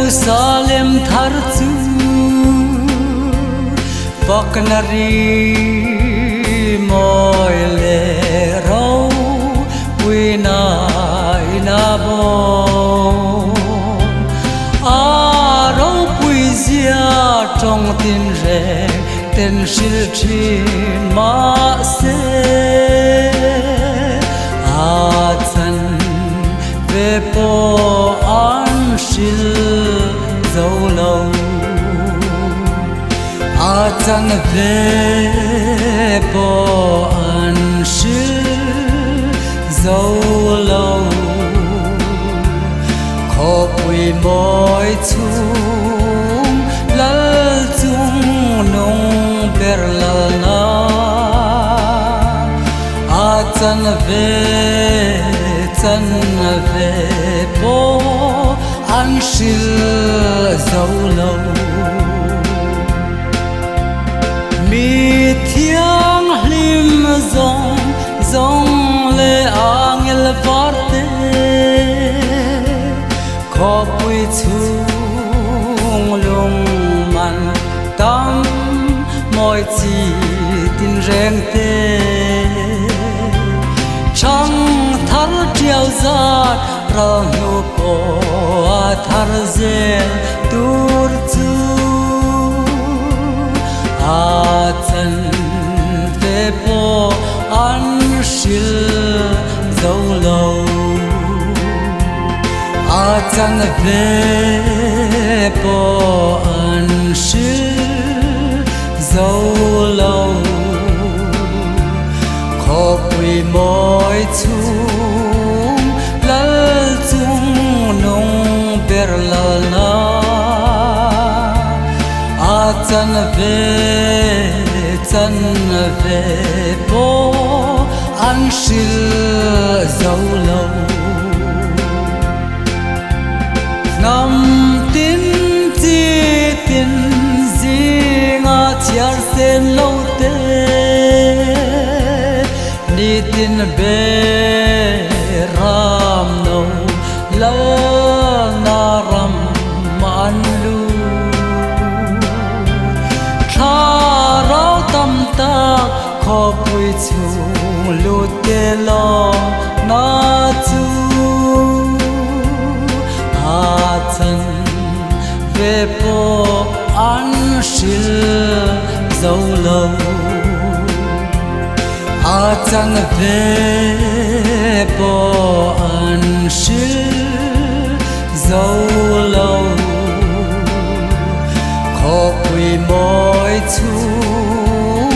Jerusalem tharchu Faknari moile rau Wina inabo Arau puizia trong tin re Tên shil chin ma se A chan về po an shil dấu lâu A chan về po an shil dấu lâu Khó quỳ môi chung lal chung nung per lal na A chan về po an shil dấu lâu Mi thiang lim zong zong le angel varte Khó bụi chung lung man tam mọi chi tin rèn tê Chẳng thar treo giat ra hiu po thar zen tur chu A chan về po an shil dấu lâu A chan về po an shil dấu lâu Khó quỳ môi chung lal chung nung per lal na A chan về po an shil dấu lâu Nam tin chi tin zinga chiar sen lâu te Ni tin be ram no la na ram man lu Tha rao tam ta khó bụi chung lu te lo na chu A chan về po an shil dấu lâu A chan về po an shil dấu lâu Khó quỳ môi chung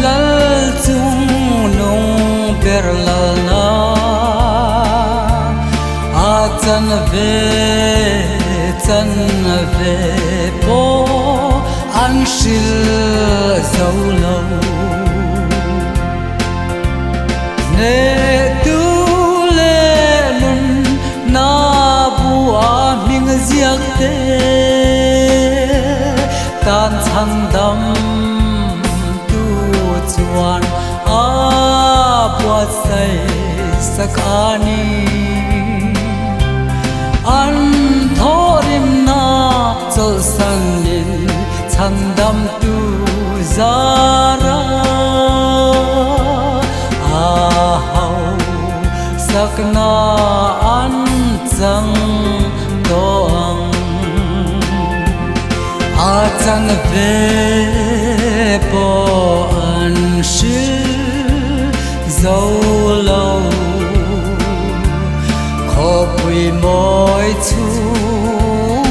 lal chung nung per lal na A chan về po an shil dấu lâu Ne tu le nun na bua ming ziak te Tan chan dam tu chuan A bua say sakani An thorim na chol sanin chan dam tu zara A hau sakna an chang doang A chan về po an shil dấu lâu Khó quỳ môi chung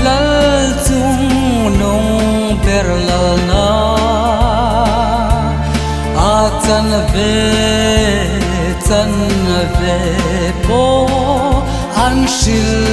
lal chung nung per lal na A chan về po an shil